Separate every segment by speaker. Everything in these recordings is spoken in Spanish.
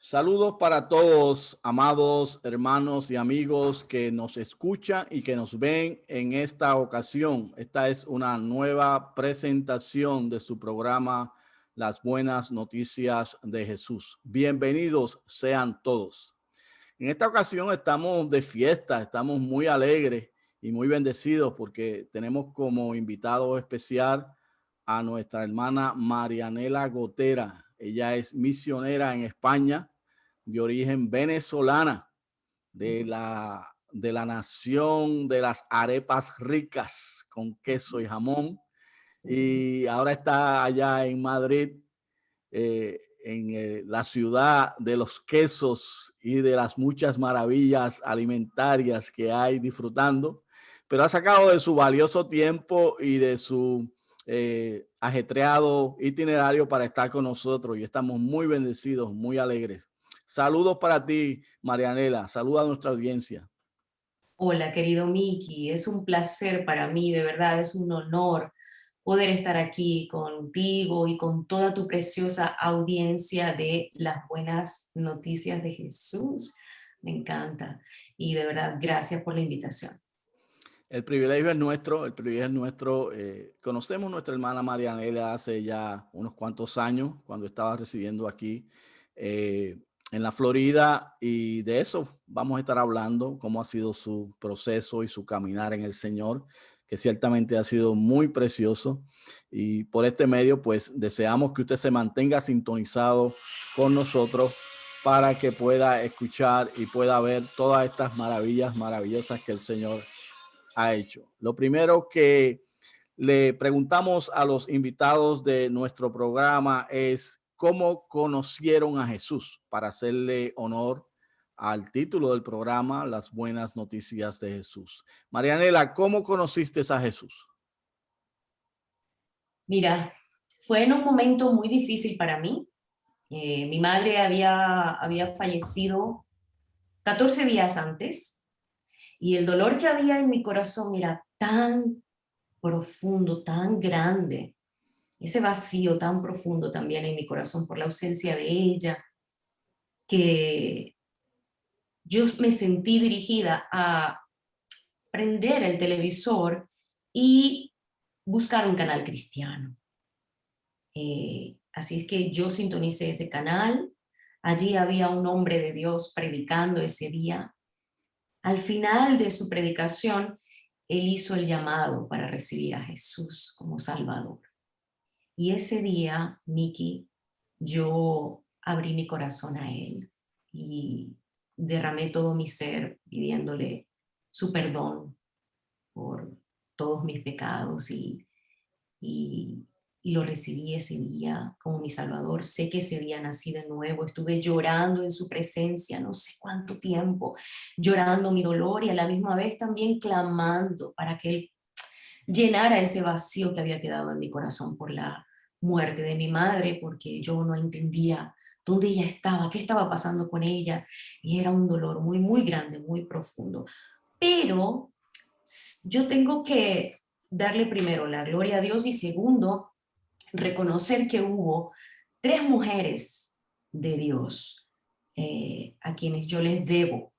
Speaker 1: Saludos para todos, amados hermanos y amigos que nos escuchan y que nos ven en esta ocasión. Esta es una nueva presentación de su programa Las Buenas Noticias de Jesús. Bienvenidos sean todos. En esta ocasión estamos de fiesta, estamos muy alegres y muy bendecidos porque tenemos como invitado especial a nuestra hermana Marianela Gotera. Ella es misionera en España, de origen venezolana, de la nación de las arepas ricas con queso y jamón. Y ahora está allá en Madrid, la ciudad de los quesos y de las muchas maravillas alimentarias que hay disfrutando, pero ha sacado de su valioso tiempo y de su ajetreado itinerario para estar con nosotros y estamos muy bendecidos, muy alegres. Saludos para ti, Marianela. Saluda a nuestra audiencia.
Speaker 2: Hola, querido Miki, es un placer para mí, de verdad, es un honor poder estar aquí contigo y con toda tu preciosa audiencia de las buenas noticias de Jesús. Me encanta y de verdad, gracias por la invitación.
Speaker 1: El privilegio es nuestro, el privilegio es nuestro. Conocemos a nuestra hermana Marianela hace ya unos cuantos años, cuando estaba residiendo aquí eh, en la Florida, y de eso vamos a estar hablando, cómo ha sido su proceso y su caminar en el Señor, que ciertamente ha sido muy precioso. Y por este medio, pues deseamos que usted se mantenga sintonizado con nosotros para que pueda escuchar y pueda ver todas estas maravillas maravillosas que el Señor ha hecho. Lo primero que le preguntamos a los invitados de nuestro programa es cómo conocieron a Jesús, para hacerle honor al título del programa, Las Buenas Noticias de Jesús. Marianela, ¿cómo conociste a Jesús?
Speaker 2: Mira, fue en un momento muy difícil para mí. Mi madre había fallecido 14 días antes y el dolor que había en mi corazón era tan profundo, tan grande, ese vacío tan profundo también en mi corazón por la ausencia de ella, que yo me sentí dirigida a prender el televisor y buscar un canal cristiano. Así es que yo sintonicé ese canal, allí había un hombre de Dios predicando ese día. Al final de su predicación, él hizo el llamado para recibir a Jesús como Salvador. Y ese día, Miki, yo abrí mi corazón a él y derramé todo mi ser pidiéndole su perdón por todos mis pecados y, y lo recibí ese día como mi Salvador. Sé que ese día nací de nuevo, estuve llorando en su presencia no sé cuánto tiempo, llorando mi dolor y a la misma vez también clamando para que Él llenara ese vacío que había quedado en mi corazón por la muerte de mi madre, porque yo no entendía dónde ella estaba, qué estaba pasando con ella, y era un dolor muy, muy grande, muy profundo. Pero yo tengo que darle primero la gloria a Dios y segundo, reconocer que hubo tres mujeres de Dios a quienes yo les debo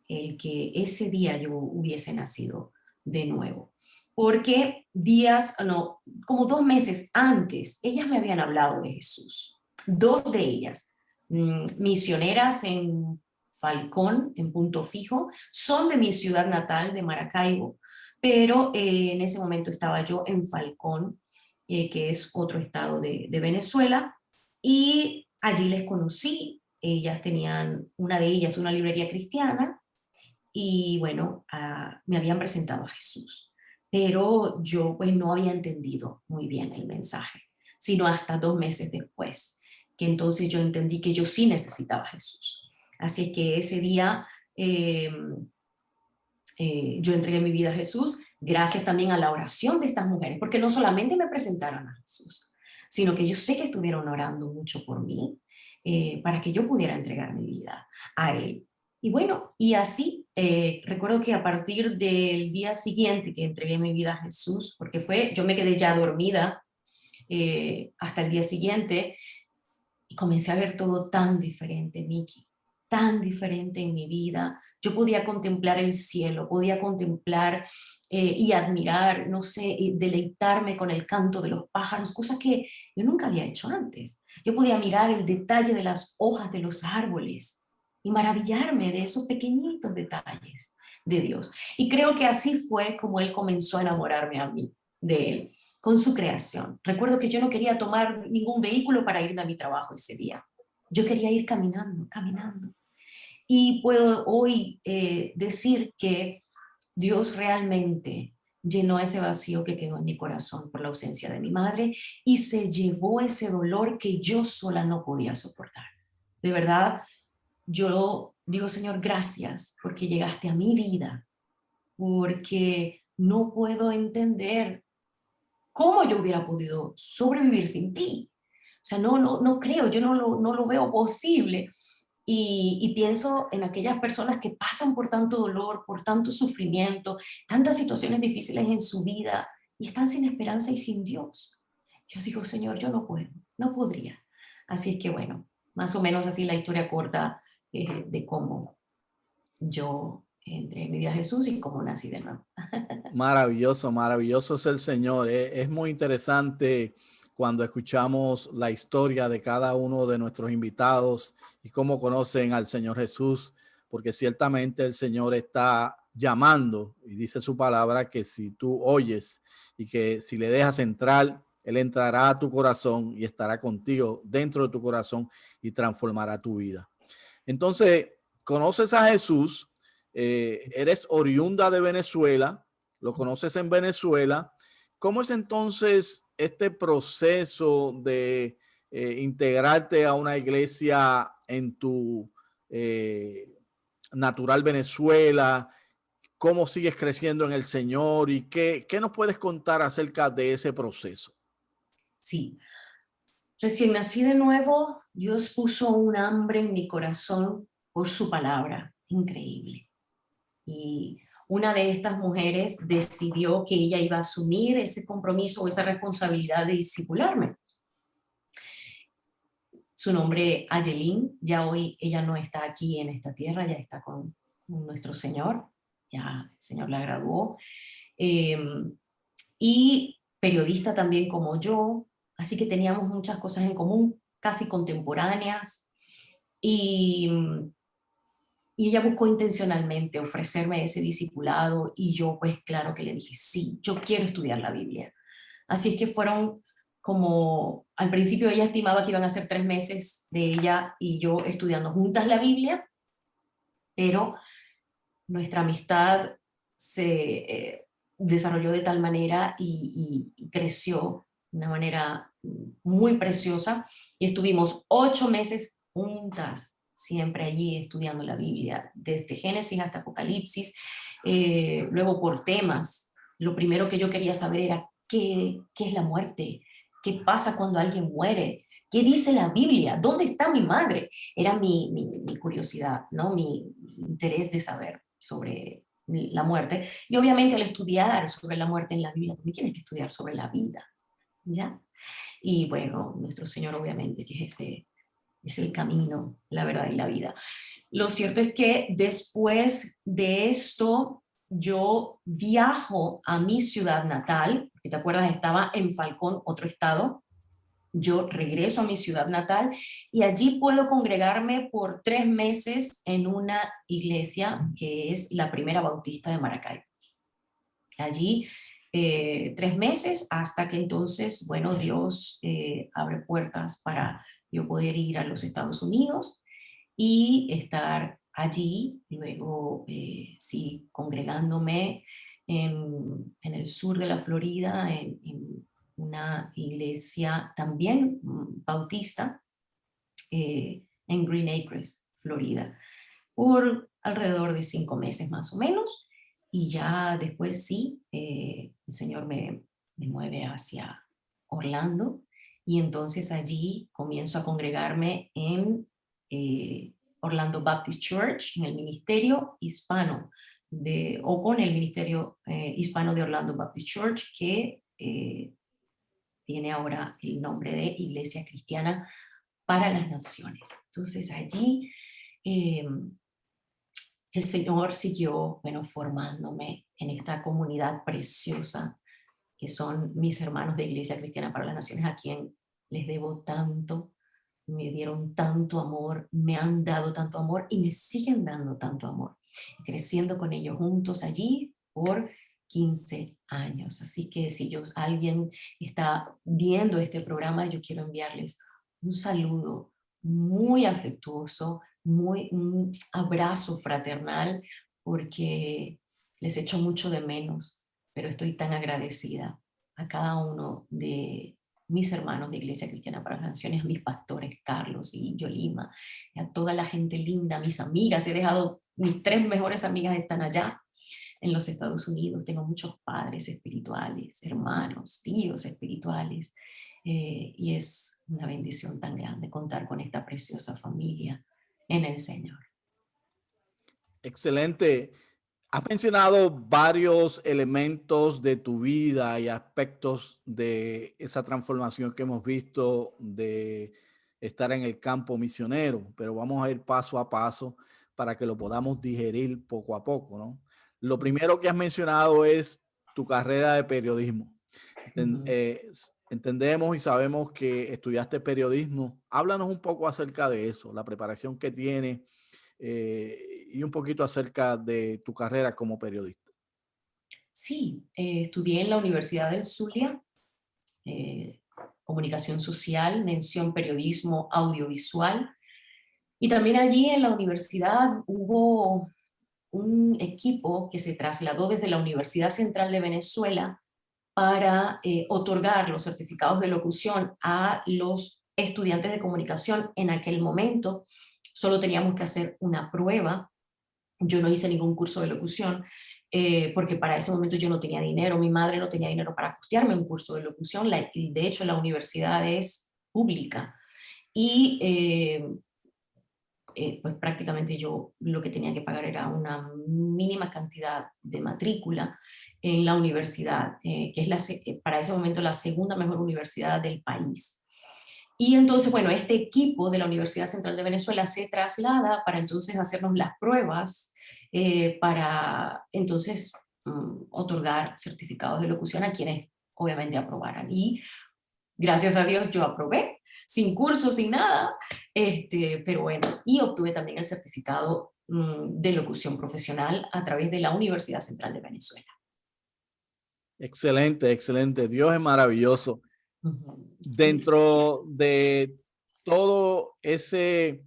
Speaker 2: el que ese día yo hubiese nacido de nuevo. Porque días, no, como 2 meses antes, ellas me habían hablado de Jesús. Dos de ellas, misioneras en Falcón, en Punto Fijo, son de mi ciudad natal, de Maracaibo, pero en ese momento estaba yo en Falcón, que es otro estado de Venezuela, y allí les conocí. Ellas tenían, una de ellas, una librería cristiana, y bueno, me habían presentado a Jesús, pero yo pues no había entendido muy bien el mensaje, sino hasta 2 meses después, que entonces yo entendí que yo sí necesitaba a Jesús. Así que ese día eh, yo entregué mi vida a Jesús, gracias también a la oración de estas mujeres, porque no solamente me presentaron a Jesús, sino que yo sé que estuvieron orando mucho por mí, para que yo pudiera entregar mi vida a Él. Y bueno, y así, recuerdo que a partir del día siguiente que entregué mi vida a Jesús, porque yo me quedé ya dormida hasta el día siguiente, Y comencé a ver todo tan diferente, Miki, tan diferente en mi vida. Yo podía contemplar el cielo, podía contemplar y admirar, no sé, y deleitarme con el canto de los pájaros, cosa que yo nunca había hecho antes. Yo podía mirar el detalle de las hojas de los árboles y maravillarme de esos pequeñitos detalles de Dios. Y creo que así fue como Él comenzó a enamorarme a mí de Él, con su creación. Recuerdo que yo no quería tomar ningún vehículo para irme a mi trabajo ese día. Yo quería ir caminando, caminando. Y puedo hoy decir que Dios realmente llenó ese vacío que quedó en mi corazón por la ausencia de mi madre y se llevó ese dolor que yo sola no podía soportar. De verdad, yo digo, Señor, gracias porque llegaste a mi vida, porque no puedo entender cómo yo hubiera podido sobrevivir sin ti. O sea, no creo, yo no lo veo posible. Y pienso en aquellas personas que pasan por tanto dolor, por tanto sufrimiento, tantas situaciones difíciles en su vida y están sin esperanza y sin Dios. Yo digo, Señor, yo no puedo, no podría. Así es que bueno, más o menos así la historia corta de cómo yo entré en mi vida a Jesús y cómo nací de nuevo.
Speaker 1: Maravilloso, maravilloso es el Señor. Es muy interesante cuando escuchamos la historia de cada uno de nuestros invitados y cómo conocen al Señor Jesús, porque ciertamente el Señor está llamando y dice su palabra que si tú oyes y que si le dejas entrar, Él entrará a tu corazón y estará contigo dentro de tu corazón y transformará tu vida. Entonces, conoces a Jesús, eres oriunda de Venezuela, lo conoces en Venezuela. ¿Cómo es entonces este proceso de integrarte a una iglesia en tu eh, natural Venezuela? ¿Cómo sigues creciendo en el Señor? ¿Y qué nos puedes contar acerca de ese proceso?
Speaker 2: Sí, recién nací de nuevo, Dios puso un hambre en mi corazón por su palabra, increíble. Y una de estas mujeres decidió que ella iba a asumir ese compromiso o esa responsabilidad de discipularme. Su nombre, Ayelin, ya hoy ella no está aquí en esta tierra, ya está con nuestro Señor, ya el Señor la graduó. Eh, y periodista también como yo, así que teníamos muchas cosas en común, casi contemporáneas, y, y ella buscó intencionalmente ofrecerme ese discipulado y yo pues claro que le dije, sí, yo quiero estudiar la Biblia. Así es que fueron como, al principio ella estimaba que iban a ser 3 meses de ella y yo estudiando juntas la Biblia, pero nuestra amistad se desarrolló de tal manera y creció de una manera muy preciosa y estuvimos 8 meses juntas, siempre allí estudiando la Biblia, desde Génesis hasta Apocalipsis, luego por temas. Lo primero que yo quería saber era qué es la muerte, qué pasa cuando alguien muere, qué dice la Biblia, dónde está mi madre. Era mi curiosidad, ¿no? Mi interés de saber sobre la muerte. Y obviamente al estudiar sobre la muerte en la Biblia, también tienes que estudiar sobre la vida, ¿ya? Y bueno, nuestro Señor obviamente, que es el camino, la verdad y la vida. Lo cierto es que después de esto, yo viajo a mi ciudad natal, porque te acuerdas, estaba en Falcón, otro estado. Yo regreso a mi ciudad natal y allí puedo congregarme por 3 meses en una iglesia que es la Primera Bautista de Maracay. Allí 3 meses hasta que entonces, bueno, Dios abre puertas para yo poder ir a los Estados Unidos y estar allí, luego sí, congregándome en el sur de la Florida, en una iglesia también bautista, en Green Acres, Florida, por alrededor de 5 meses más o menos, y ya después sí, el Señor me mueve hacia Orlando, y entonces allí comienzo a congregarme en Orlando Baptist Church, en el ministerio hispano, o con el ministerio hispano de Orlando Baptist Church, que tiene ahora el nombre de Iglesia Cristiana para las naciones. Entonces allí eh, el Señor siguió, bueno, formándome en esta comunidad preciosa que son mis hermanos de Iglesia Cristiana para las Naciones, a quien les debo tanto, me dieron tanto amor, me han dado tanto amor y me siguen dando tanto amor, creciendo con ellos juntos allí por 15 años. Así que si alguien está viendo este programa, yo quiero enviarles un saludo muy afectuoso, un abrazo fraternal, porque les echo mucho de menos, pero estoy tan agradecida a cada uno de mis hermanos de Iglesia Cristiana para las Naciones, a mis pastores Carlos y Yolima, a toda la gente linda, mis amigas. He dejado, mis 3 mejores amigas están allá en los Estados Unidos. Tengo muchos padres espirituales, hermanos, tíos espirituales, y es una bendición tan grande contar con esta preciosa familia en el Señor.
Speaker 1: Excelente. Has mencionado varios elementos de tu vida y aspectos de esa transformación que hemos visto de estar en el campo misionero, pero vamos a ir paso a paso para que lo podamos digerir poco a poco, ¿no? Lo primero que has mencionado es tu carrera de periodismo. Entendemos y sabemos que estudiaste periodismo. Háblanos un poco acerca de eso, la preparación que tienes, y un poquito acerca de tu carrera como periodista.
Speaker 2: Sí, estudié en la Universidad del Zulia, eh, comunicación social, mención periodismo audiovisual, y también allí en la universidad hubo un equipo que se trasladó desde la Universidad Central de Venezuela para otorgar los certificados de locución a los estudiantes de comunicación. En aquel momento solo teníamos que hacer una prueba. Yo no hice ningún curso de locución, porque para ese momento yo no tenía dinero, mi madre no tenía dinero para costearme un curso de locución, y de hecho la universidad es pública, y pues prácticamente yo lo que tenía que pagar era una mínima cantidad de matrícula en la universidad, que es para ese momento la segunda mejor universidad del país. Y entonces, bueno, este equipo de la Universidad Central de Venezuela se traslada para entonces hacernos las pruebas, para entonces otorgar certificados de locución a quienes obviamente aprobaran. Y gracias a Dios yo aprobé, sin curso, sin nada, pero bueno, y obtuve también el certificado de locución profesional a través de la Universidad Central de Venezuela.
Speaker 1: Excelente, excelente. Dios es maravilloso. Dentro de todo esa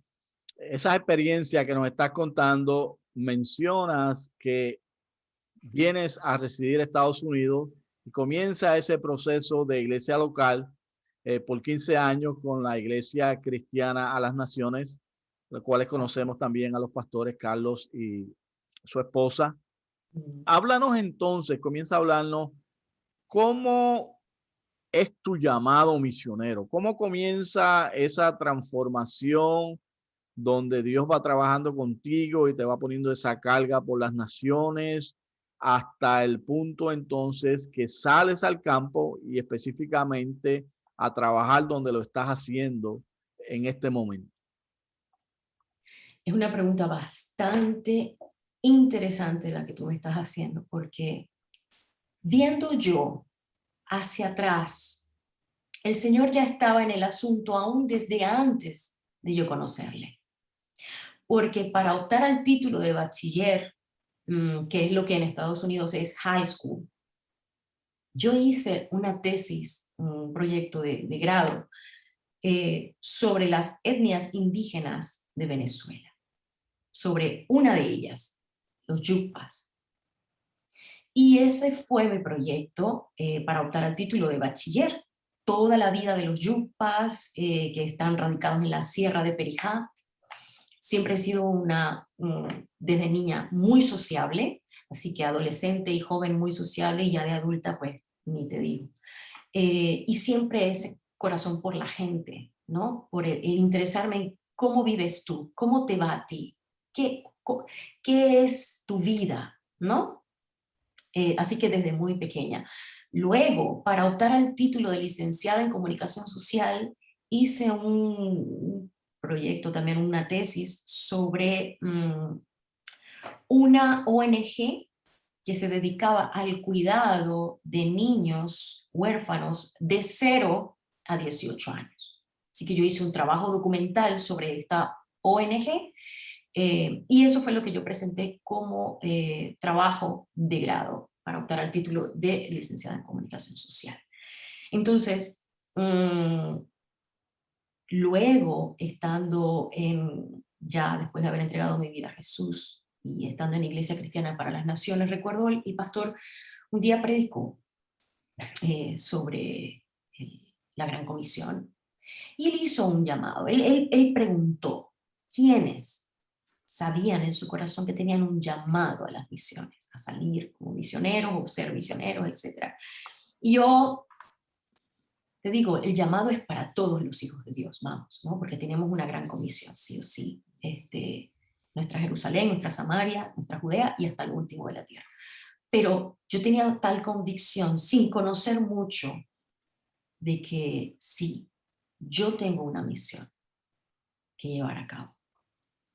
Speaker 1: experiencia que nos estás contando, mencionas que vienes a residir a Estados Unidos y comienza ese proceso de iglesia local por 15 años con la Iglesia Cristiana a las Naciones, los cuales conocemos también a los pastores Carlos y su esposa. Háblanos entonces, comienza a hablarnos cómo es tu llamado misionero, cómo comienza esa transformación donde Dios va trabajando contigo y te va poniendo esa carga por las naciones hasta el punto entonces que sales al campo y específicamente a trabajar donde lo estás haciendo en este momento.
Speaker 2: Es una pregunta bastante interesante la que tú me estás haciendo, porque viendo yo hacia atrás, el Señor ya estaba en el asunto aún desde antes de yo conocerle. Porque para optar al título de bachiller, que es lo que en Estados Unidos es high school, yo hice una tesis, un proyecto de grado, sobre las etnias indígenas de Venezuela, sobre una de ellas, los yupas. Y ese fue mi proyecto para optar al título de bachiller. Toda la vida de los yupas que están radicados en la Sierra de Perijá. Siempre he sido desde niña muy sociable, así que adolescente y joven muy sociable, y ya de adulta pues ni te digo. Y siempre ese corazón por la gente, ¿no? Por el interesarme en cómo vives tú, cómo te va a ti, qué es tu vida, ¿no? Así que desde muy pequeña. Luego, para optar al título de licenciada en comunicación social, hice un proyecto, también una tesis sobre una ONG que se dedicaba al cuidado de niños huérfanos de 0 a 18 años. Así que yo hice un trabajo documental sobre esta ONG y eso fue lo que yo presenté como trabajo de grado para optar al título de licenciada en comunicación social. Entonces, luego, estando ya después de haber entregado mi vida a Jesús y estando en Iglesia Cristiana para las Naciones, recuerdo el pastor un día predicó sobre la Gran Comisión y él hizo un llamado. Él preguntó quiénes sabían en su corazón que tenían un llamado a las misiones, a salir como misioneros o ser misioneros, etc. Y yo te digo, el llamado es para todos los hijos de Dios, vamos, ¿no? Porque tenemos una gran comisión, sí o sí. Nuestra Jerusalén, nuestra Samaria, nuestra Judea y hasta lo último de la tierra. Pero yo tenía tal convicción, sin conocer mucho, de que sí, yo tengo una misión que llevar a cabo,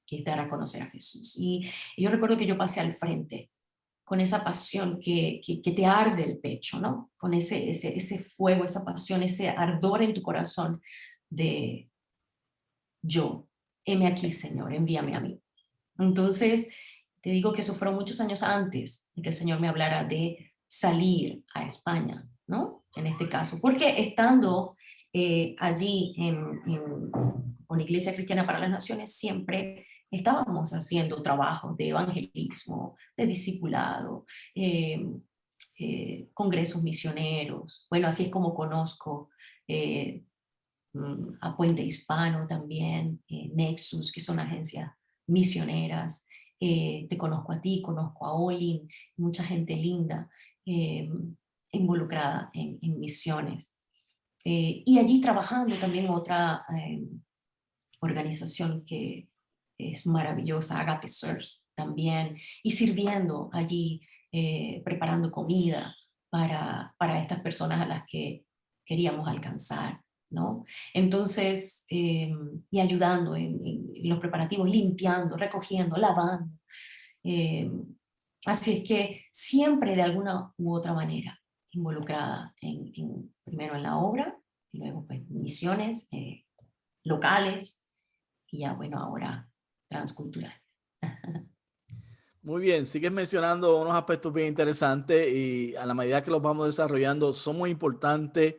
Speaker 2: que es dar a conocer a Jesús. Y yo recuerdo que yo pasé al frente con esa pasión que te arde el pecho, ¿no? Con ese fuego, esa pasión, ese ardor en tu corazón de yo, heme aquí, Señor, envíame a mí. Entonces, te digo que eso fueron muchos años antes de que el Señor me hablara de salir a España, ¿no? En este caso, porque estando allí con Iglesia Cristiana para las Naciones, siempre estábamos haciendo trabajos de evangelismo, de discipulado, congresos misioneros. Bueno, así es como conozco eh, a Puente Hispano también, Nexus, que son agencias misioneras. Te conozco a ti, conozco a Olin, mucha gente linda eh, involucrada en misiones. Y allí trabajando también otra organización que es maravillosa, Agape Source también, y sirviendo allí, preparando comida para estas personas a las que queríamos alcanzar, ¿no? Entonces, y ayudando en los preparativos, limpiando, recogiendo, lavando. Eh, Así es que siempre de alguna u otra manera involucrada primero en la obra, y luego pues misiones locales, y ya bueno, ahora transculturales.
Speaker 1: Muy bien, sigues mencionando unos aspectos bien interesantes y a la medida que los vamos desarrollando son muy importantes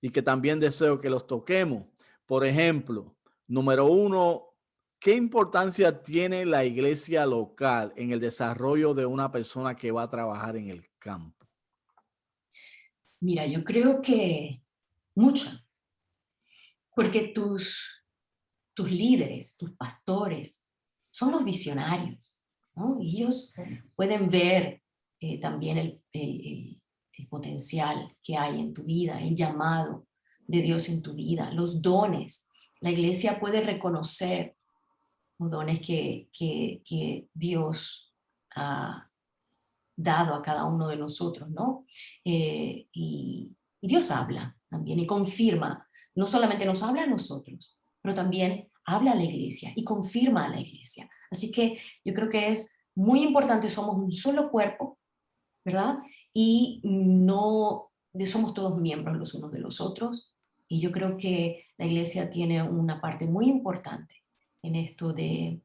Speaker 1: y que también deseo que los toquemos. Por ejemplo, número uno, ¿qué importancia tiene la iglesia local en el desarrollo de una persona que va a trabajar en el campo?
Speaker 2: Mira, yo creo que mucho, porque tus líderes, tus pastores, son los visionarios, ¿no? Y ellos pueden ver también el potencial que hay en tu vida, el llamado de Dios en tu vida, los dones. La iglesia puede reconocer los dones que Dios ha dado a cada uno de nosotros, ¿no? Y Dios habla también y confirma, no solamente nos habla a nosotros, pero también habla a la iglesia y confirma a la iglesia. Así que yo creo que es muy importante, somos un solo cuerpo, ¿verdad? Y no somos todos miembros los unos de los otros. Y yo creo que la iglesia tiene una parte muy importante en esto de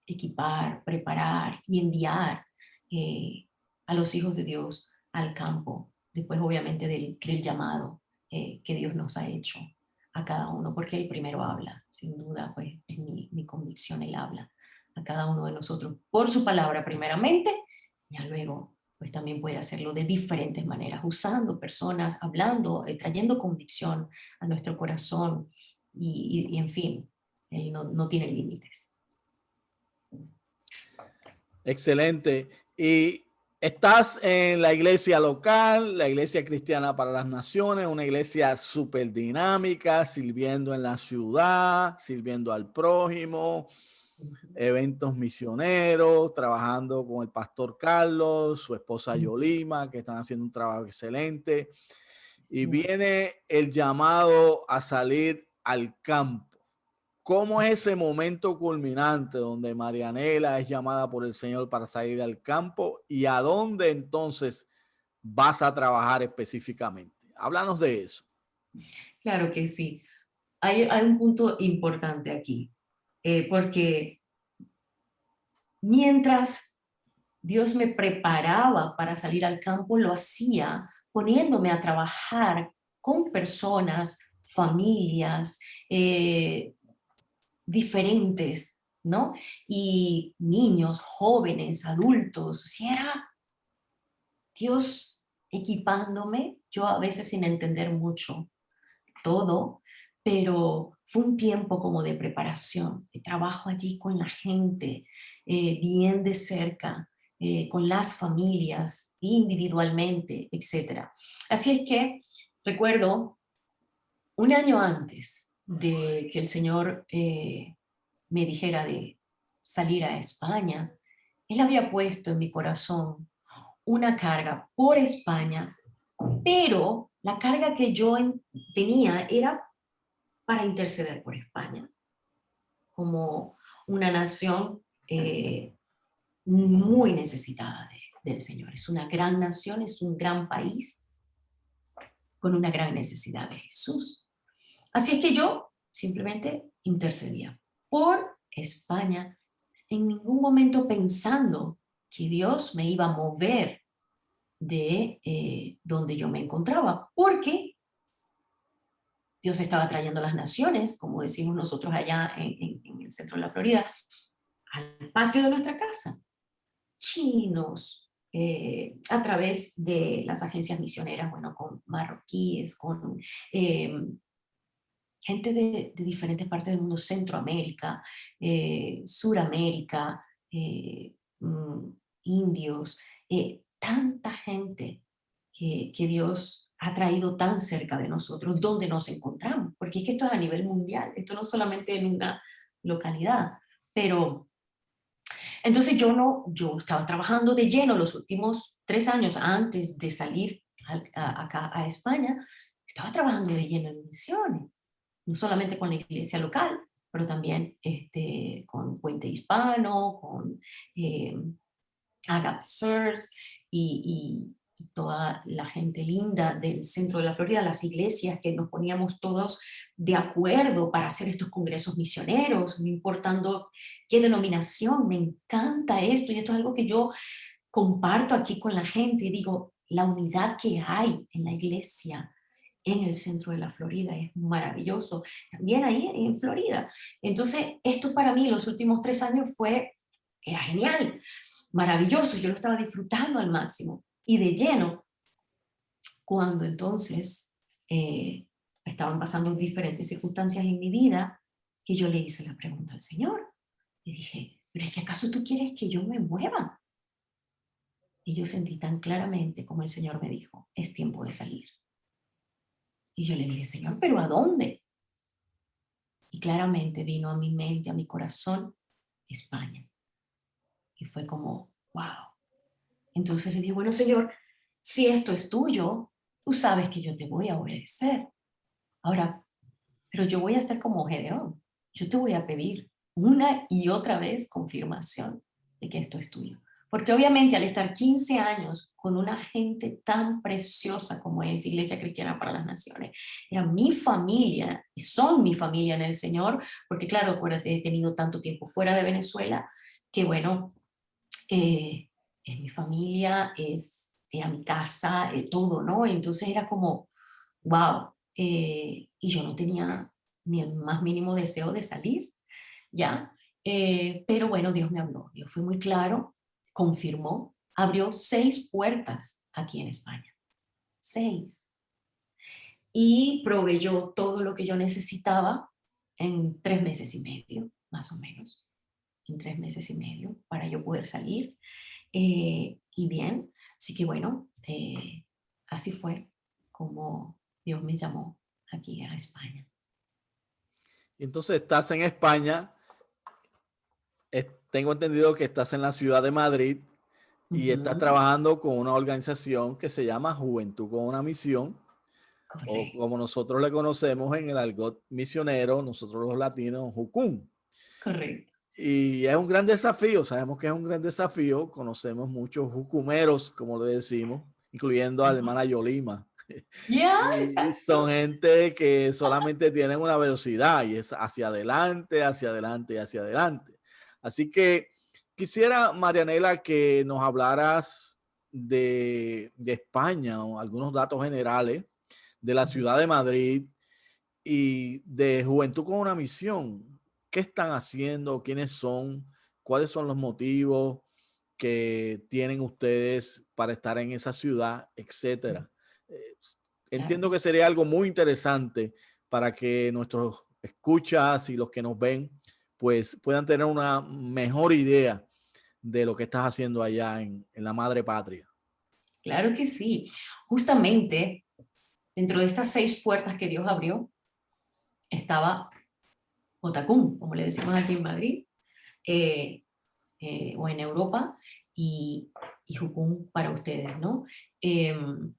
Speaker 2: equipar, preparar y enviar eh, a los hijos de Dios al campo, después obviamente del llamado que Dios nos ha hecho a cada uno, porque Él primero habla, sin duda, pues es mi convicción, Él habla a cada uno de nosotros por su palabra primeramente, y luego pues también puede hacerlo de diferentes maneras, usando personas, hablando, trayendo convicción a nuestro corazón y en fin, Él no tiene límites.
Speaker 1: Excelente. Y estás en la iglesia local, la iglesia cristiana para las naciones, una iglesia súper dinámica, sirviendo en la ciudad, sirviendo al prójimo, eventos misioneros, trabajando con el pastor Carlos, su esposa Yolima, que están haciendo un trabajo excelente. y
Speaker 2: Sí.
Speaker 1: viene el llamado a salir al campo. ¿Cómo es ese momento culminante donde Marianela es llamada por el Señor para salir al campo y a dónde entonces vas a trabajar específicamente? Háblanos de eso.
Speaker 2: Claro que sí. Hay un punto importante aquí, porque mientras Dios me preparaba para salir al campo, lo hacía poniéndome a trabajar con personas, familias diferentes, ¿no? Y niños, jóvenes, adultos. Si era Dios equipándome, yo a veces sin entender mucho todo, pero fue un tiempo como de preparación, de trabajo allí con la gente, bien de cerca, con las familias, individualmente, etc. Así es que recuerdo un año antes de que el Señor me dijera de salir a España, Él había puesto en mi corazón una carga por España, pero la carga que yo tenía era para interceder por España, como una nación muy necesitada del Señor. Es una gran nación, es un gran país con una gran necesidad de Jesús. Así es que yo simplemente intercedía por España, en ningún momento pensando que Dios me iba a mover de donde yo me encontraba, porque Dios estaba trayendo las naciones, como decimos nosotros allá en el centro de la Florida, al patio de nuestra casa. Chinos, a través de las agencias misioneras, bueno, con marroquíes, con gente de diferentes partes del mundo, Centroamérica, Suramérica, mm, indios, tanta gente que Dios ha traído tan cerca de nosotros, donde nos encontramos, porque es que esto es a nivel mundial, esto no solamente en una localidad, pero entonces yo estaba trabajando de lleno los últimos 3 años antes de salir acá a España, estaba trabajando de lleno en misiones, no solamente con la iglesia local, pero también con Puente Hispano, con eh, Agape Sirs y toda la gente linda del centro de la Florida, las iglesias que nos poníamos todos de acuerdo para hacer estos congresos misioneros, no importando qué denominación, me encanta esto y esto es algo que yo comparto aquí con la gente y digo, la unidad que hay en la iglesia en el centro de la Florida es maravilloso, también ahí en Florida. Entonces, esto para mí los últimos 3 años era genial, maravilloso, yo lo estaba disfrutando al máximo y de lleno, cuando entonces estaban pasando diferentes circunstancias en mi vida, que yo le hice la pregunta al Señor y dije, pero es que acaso tú quieres que yo me mueva. Y yo sentí tan claramente como el Señor me dijo, es tiempo de salir. Y yo le dije, Señor, ¿pero a dónde? Y claramente vino a mi mente, a mi corazón, España. Y fue como, wow. Entonces le dije, bueno, Señor, si esto es tuyo, tú sabes que yo te voy a obedecer. Ahora, pero yo voy a ser como Gedeón. Yo te voy a pedir una y otra vez confirmación de que esto es tuyo. Porque obviamente al estar 15 años con una gente tan preciosa como es Iglesia Cristiana para las Naciones, era mi familia y son mi familia en el Señor, porque claro, acuérdate, he tenido tanto tiempo fuera de Venezuela que bueno, eh, es mi familia, era mi casa, todo, ¿no? Entonces era como, wow, y yo no tenía ni el más mínimo deseo de salir, ¿ya? Pero bueno, Dios me habló, Dios fue muy claro, confirmó, abrió 6 puertas aquí en España, 6, y proveyó todo lo que yo necesitaba en 3 meses y medio, más o menos, en 3 meses y medio, para yo poder salir. Y bien, así que bueno, así fue como Dios me llamó aquí a España.
Speaker 1: Y entonces estás en España, tengo entendido que estás en la ciudad de Madrid y estás
Speaker 2: Ujú.
Speaker 1: trabajando con una organización que se llama Juventud con una Misión. o
Speaker 2: correcto,
Speaker 1: como nosotros le conocemos en el argot misionero, nosotros los latinos, jucún.
Speaker 2: correcto.
Speaker 1: Y es un gran desafío, sabemos que es un gran desafío, conocemos muchos jucumeros, como le decimos, incluyendo a la
Speaker 2: Ajá.
Speaker 1: hermana Yolima.
Speaker 2: Ya,
Speaker 1: Y son
Speaker 2: exacto.
Speaker 1: gente que solamente tienen una velocidad y es hacia adelante, hacia adelante, hacia adelante. Así que quisiera, Marianela, que nos hablaras de España o algunos datos generales de la
Speaker 2: Ujú.
Speaker 1: ciudad de Madrid y de Juventud con una Misión. ¿Qué están haciendo? ¿Quiénes son? ¿Cuáles son los motivos que tienen ustedes para estar en esa ciudad, etcétera? Eh,
Speaker 2: Claro que
Speaker 1: Entiendo que
Speaker 2: sí.
Speaker 1: sería algo muy interesante para que nuestros escuchas y los que nos ven pues puedan tener una mejor idea de lo que estás haciendo allá en la madre patria.
Speaker 2: Claro que sí. Justamente dentro de estas 6 puertas que Dios abrió, estaba Otacún, como le decimos aquí en Madrid, eh, o en Europa, y, y Jucún para ustedes, ¿no? Em,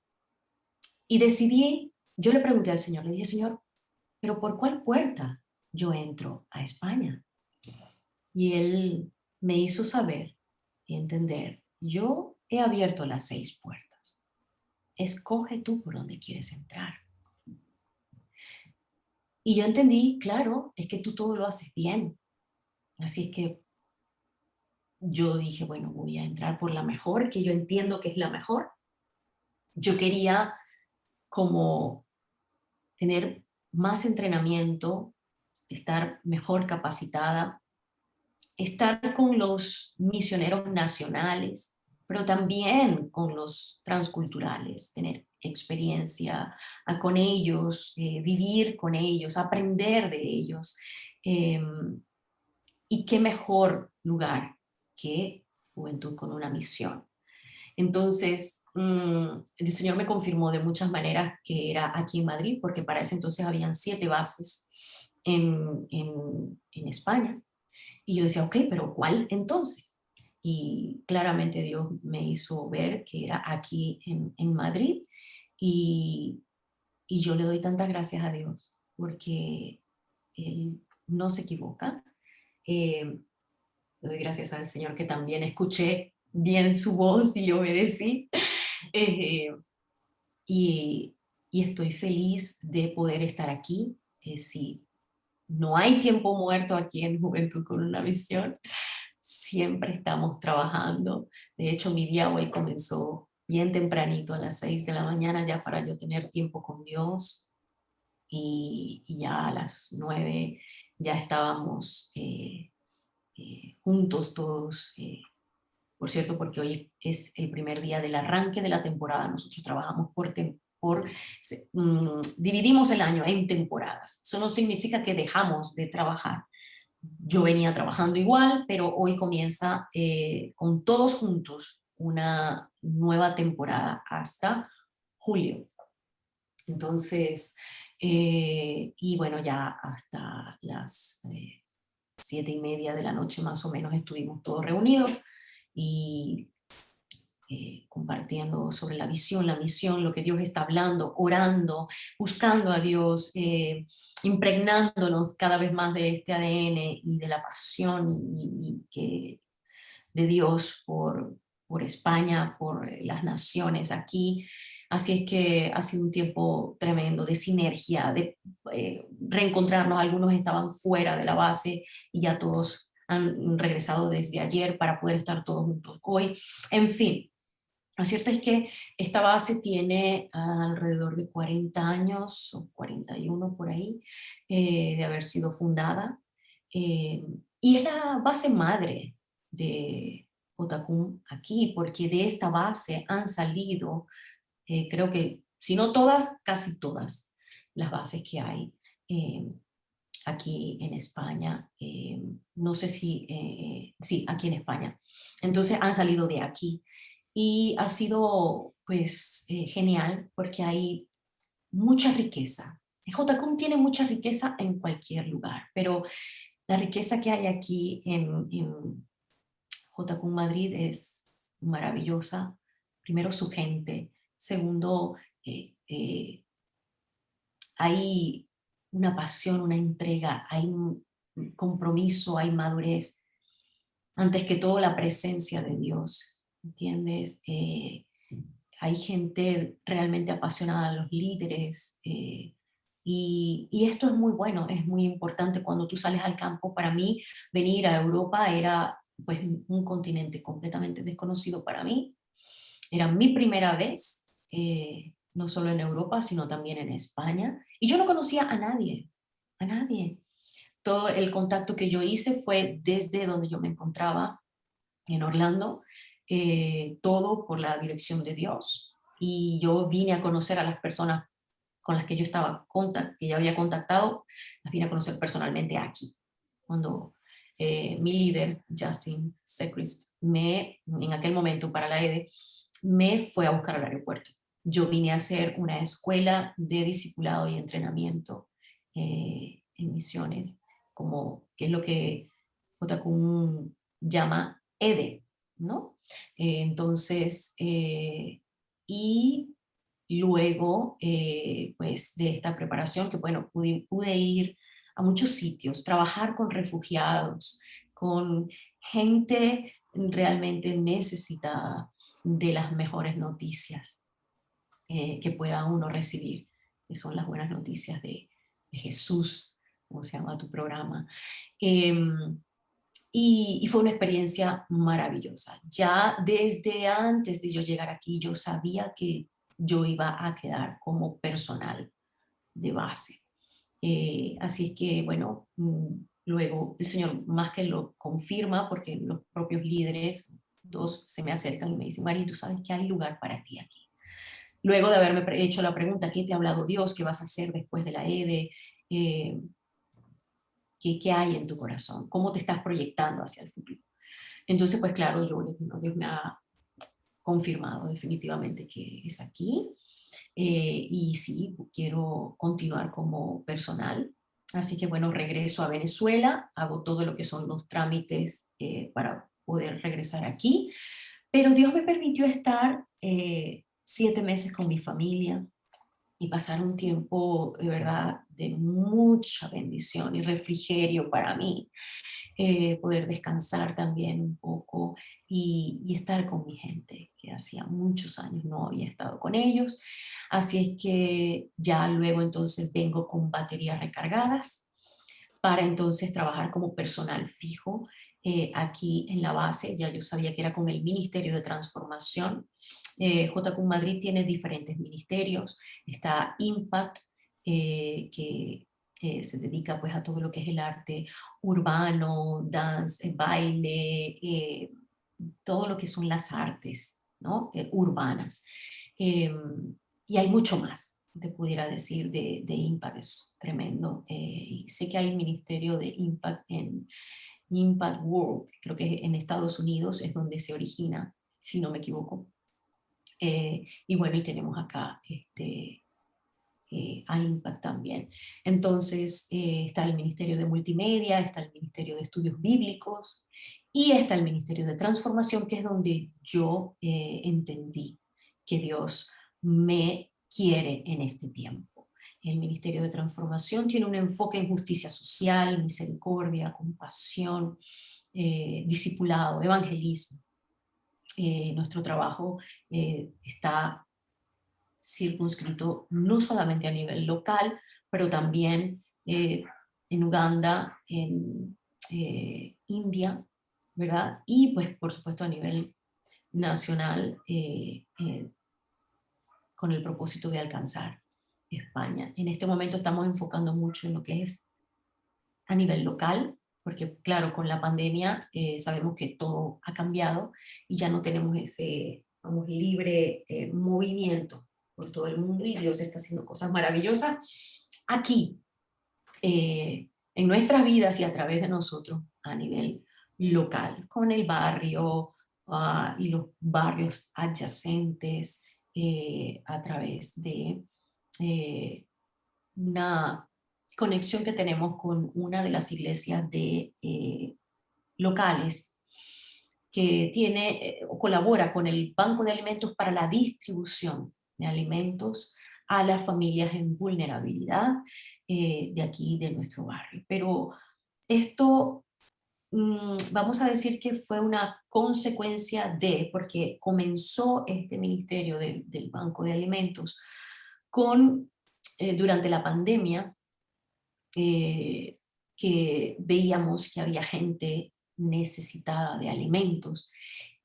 Speaker 2: y decidí, yo le pregunté al Señor, le dije, Señor, ¿pero por cuál puerta yo entro a España? Y Él me hizo saber y entender, yo he abierto las 6 puertas, escoge tú por dónde quieres entrar. Y yo entendí, claro, es que tú todo lo haces bien. Así es que yo dije, bueno, voy a entrar por la mejor, que yo entiendo que es la mejor. Yo quería como tener más entrenamiento, estar mejor capacitada, estar con los misioneros nacionales, pero también con los transculturales, tener experiencia con ellos, vivir con ellos, aprender de ellos. Eh, y qué mejor lugar que Juventud con una Misión. Entonces, el Señor me confirmó de muchas maneras que era aquí en Madrid, porque para ese entonces habían 7 bases en España. Y yo decía, ok, pero ¿cuál entonces? Y claramente Dios me hizo ver que era aquí en Madrid. Y, y yo le doy tantas gracias a Dios, porque Él no se equivoca. Eh, Le doy gracias al Señor que también escuché bien su voz y le obedecí. Eh, y, y estoy feliz de poder estar aquí. Sí, no hay tiempo muerto aquí en Juventud con una Misión. Siempre estamos trabajando. De hecho, mi día hoy comenzó bien tempranito a las 6 de la mañana ya para yo tener tiempo con Dios. Y ya a las 9 ya estábamos juntos todos. Por cierto, porque hoy es el primer día del arranque de la temporada. Nosotros trabajamos dividimos el año en temporadas. Eso no significa que dejamos de trabajar. Yo venía trabajando igual, pero hoy comienza con todos juntos una nueva temporada hasta julio. Entonces, y bueno, ya hasta las 7:30 de la noche más o menos estuvimos todos reunidos y compartiendo sobre la visión, la misión, lo que Dios está hablando, orando, buscando a Dios, impregnándonos cada vez más de este ADN y de la pasión de Dios por España, por las naciones aquí. Así es que ha sido un tiempo tremendo de sinergia, de reencontrarnos. Algunos estaban fuera de la base y ya todos han regresado desde ayer para poder estar todos juntos hoy. En fin, lo cierto es que esta base tiene alrededor de 40 años o 41 por ahí de haber sido fundada, eh, y es la base madre de Otacún aquí, porque de esta base han salido, creo que si no todas, casi todas las bases que hay eh, aquí en España. No sé si, sí, aquí en España. Entonces han salido de aquí y ha sido pues genial porque hay mucha riqueza. JCOM tiene mucha riqueza en cualquier lugar, pero la riqueza que hay aquí en JCOM Madrid es maravillosa. Primero su gente, segundo hay una pasión, una entrega, hay un compromiso, hay madurez. Antes que todo, la presencia de Dios, ¿entiendes? Hay gente realmente apasionada, los líderes, y esto es muy bueno, es muy importante cuando tú sales al campo. Para mí, venir a Europa era pues un continente completamente desconocido para mí. Era mi primera vez, no solo en Europa, sino también en España, y yo no conocía a nadie, a nadie. Todo el contacto que yo hice fue desde donde yo me encontraba, en Orlando, todo por la dirección de Dios. Y yo vine a conocer a las personas con las que yo estaba, que ya había contactado, las vine a conocer personalmente aquí, cuando mi líder, Justin Sechrist, en aquel momento para la EDE, me fue a buscar al aeropuerto. Yo vine a hacer una escuela de discipulado y entrenamiento en misiones, como que es lo que JQ llama EDE, ¿no? Entonces, y luego, pues de esta preparación, que bueno, pude ir a muchos sitios, trabajar con refugiados, con gente realmente necesitada de las mejores noticias que pueda uno recibir, que son las buenas noticias de Jesús, como se llama tu programa. Y fue una experiencia maravillosa. Ya desde antes de yo llegar aquí, yo sabía que yo iba a quedar como personal de base. Así es que, bueno, luego el Señor más que lo confirma, porque los propios líderes, dos se me acercan y me dicen: Mari, tú sabes que hay lugar para ti aquí. Luego de haberme hecho la pregunta: ¿qué te ha hablado Dios? ¿Qué vas a hacer después de la EDE? ¿Qué hay en tu corazón? ¿Cómo te estás proyectando hacia el futuro? Entonces, pues claro, Dios me ha confirmado definitivamente que es aquí. Y sí, quiero continuar como personal. Así que bueno, regreso a Venezuela, hago todo lo que son los trámites para poder regresar aquí. Pero Dios me permitió estar 7 meses con mi familia y pasar un tiempo de verdad de mucha bendición y refrigerio para mí, poder descansar también un poco y estar con mi gente, que hacía muchos años no había estado con ellos. Así es que ya luego entonces vengo con baterías recargadas para entonces trabajar como personal fijo aquí en la base. Ya yo sabía que era con el Ministerio de Transformación. JQ Madrid tiene diferentes ministerios. Está Impact, que se dedica pues a todo lo que es el arte urbano, dance, baile, todo lo que son las artes, ¿no? Urbanas. Eh, y hay mucho más, te pudiera decir, de Impact, es tremendo. Y sé que hay el ministerio de Impact en Impact World, creo que en Estados Unidos es donde se origina, si no me equivoco. Y bueno, y tenemos acá a Impact también. Entonces está el Ministerio de Multimedia, está el Ministerio de Estudios Bíblicos y está el Ministerio de Transformación, que es donde yo entendí que Dios me quiere en este tiempo. El Ministerio de Transformación tiene un enfoque en justicia social, misericordia, compasión, discipulado, evangelismo. Nuestro trabajo está circunscrito no solamente a nivel local, pero también en Uganda, en India, ¿verdad? Y pues por supuesto a nivel nacional con el propósito de alcanzar España. En este momento estamos enfocando mucho en lo que es a nivel local, porque claro, con la pandemia sabemos que todo ha cambiado y ya no tenemos ese, vamos, libre movimiento por todo el mundo, y Dios está haciendo cosas maravillosas aquí, en nuestras vidas y a través de nosotros a nivel local, con el barrio y los barrios adyacentes, a través de una conexión que tenemos con una de las iglesias locales que tiene o colabora con el Banco de Alimentos para la distribución de alimentos a las familias en vulnerabilidad de aquí, de nuestro barrio. Pero esto, vamos a decir que fue una consecuencia de, porque comenzó este ministerio del Banco de Alimentos durante la pandemia, que veíamos que había gente necesitada de alimentos,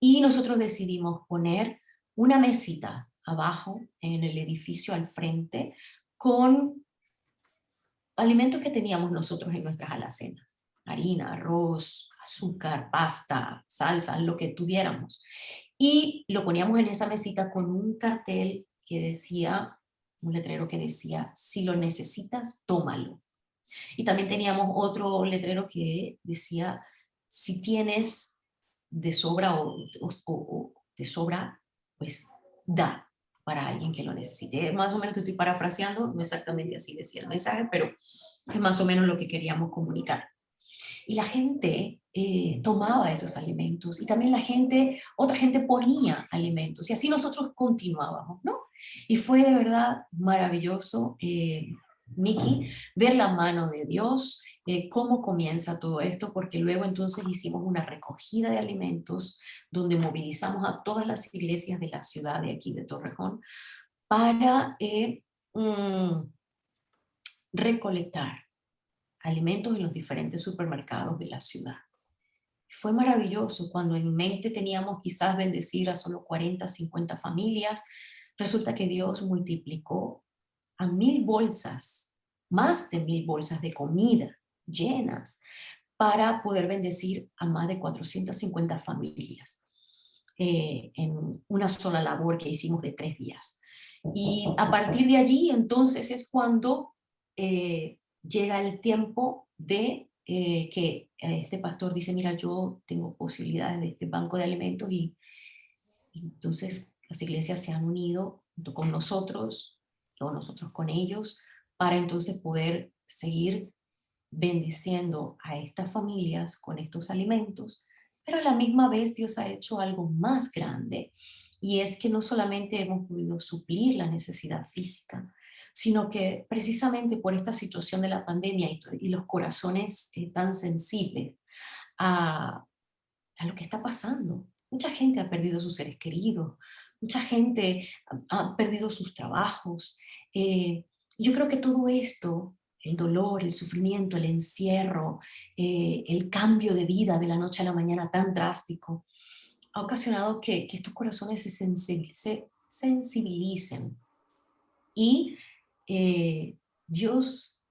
Speaker 2: y nosotros decidimos poner una mesita abajo en el edificio al frente con alimentos que teníamos nosotros en nuestras alacenas: harina, arroz, azúcar, pasta, salsa, lo que tuviéramos. Y lo poníamos en esa mesita con un cartel que decía, un letrero que decía: si lo necesitas, tómalo. Y también teníamos otro letrero que decía: si tienes de sobra o te sobra, pues da para alguien que lo necesite. Más o menos te estoy parafraseando, no exactamente así decía el mensaje, pero es más o menos lo que queríamos comunicar. Y la gente tomaba esos alimentos, y también otra gente ponía alimentos, y así nosotros continuábamos, ¿no? Y fue de verdad maravilloso, Miki, ver la mano de Dios, cómo comienza todo esto, porque luego entonces hicimos una recogida de alimentos donde movilizamos a todas las iglesias de la ciudad de aquí de Torrejón para mm, recolectar alimentos en los diferentes supermercados de la ciudad. Fue maravilloso. Cuando en mente teníamos quizás bendecir a solo 40, 50 familias, resulta que Dios multiplicó a 1000 bolsas, más de 1000 bolsas de comida llenas, para poder bendecir a más de 450 familias en una sola labor que hicimos de 3 días. Y a partir de allí entonces es cuando llega el tiempo de que este pastor dice: mira, yo tengo posibilidades de este banco de alimentos, y entonces las iglesias se han unido junto con nosotros, o nosotros con ellos, para entonces poder seguir bendiciendo a estas familias con estos alimentos. Pero a la misma vez Dios ha hecho algo más grande, y es que no solamente hemos podido suplir la necesidad física, sino que precisamente por esta situación de la pandemia y los corazones tan sensibles a, a lo que está pasando. Mucha gente ha perdido sus seres queridos, mucha gente ha perdido sus trabajos. Yo creo que todo esto, el dolor, el sufrimiento, el encierro, el cambio de vida de la noche a la mañana tan drástico, ha ocasionado que estos corazones se sensibilicen. Y Dios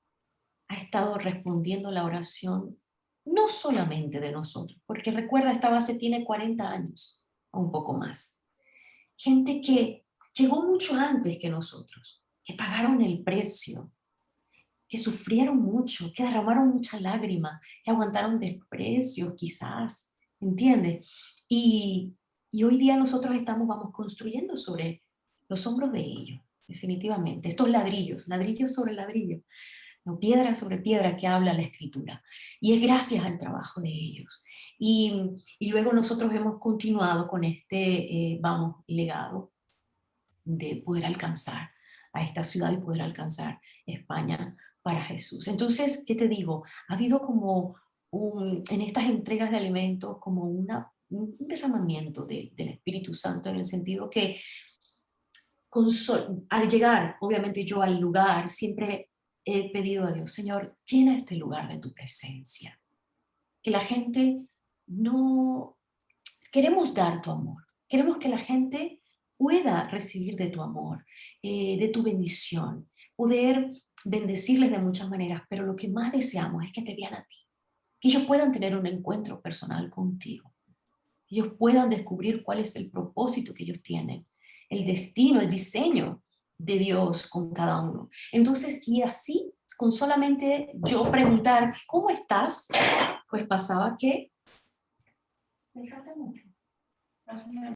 Speaker 2: ha estado respondiendo la oración no solamente de nosotros, porque recuerda, esta base tiene 40 años o un poco más. Gente que llegó mucho antes que nosotros, que pagaron el precio, que sufrieron mucho, que derramaron mucha lágrima, que aguantaron desprecios quizás, ¿entiendes? Y hoy día nosotros vamos construyendo sobre los hombros de ellos, definitivamente. Estos ladrillos, ladrillos sobre ladrillos, no, piedra sobre piedra, que habla la escritura. Y es gracias al trabajo de ellos. Y luego nosotros hemos continuado con este, legado de poder alcanzar a esta ciudad y poder alcanzar España para Jesús. Entonces, ¿qué te digo? Ha habido como en estas entregas de alimentos como un derramamiento del Espíritu Santo, en el sentido que al llegar, obviamente yo al lugar, siempre he pedido a Dios: Señor, llena este lugar de tu presencia. Que la gente no... Queremos dar tu amor. Queremos que la gente pueda recibir de tu amor, de tu bendición, poder bendecirles de muchas maneras, pero lo que más deseamos es que te vean a ti, que ellos puedan tener un encuentro personal contigo, que ellos puedan descubrir cuál es el propósito que ellos tienen, el destino, el diseño de Dios con cada uno. Entonces, y así, con solamente yo preguntar: ¿cómo estás?, pues pasaba que me falta mucho.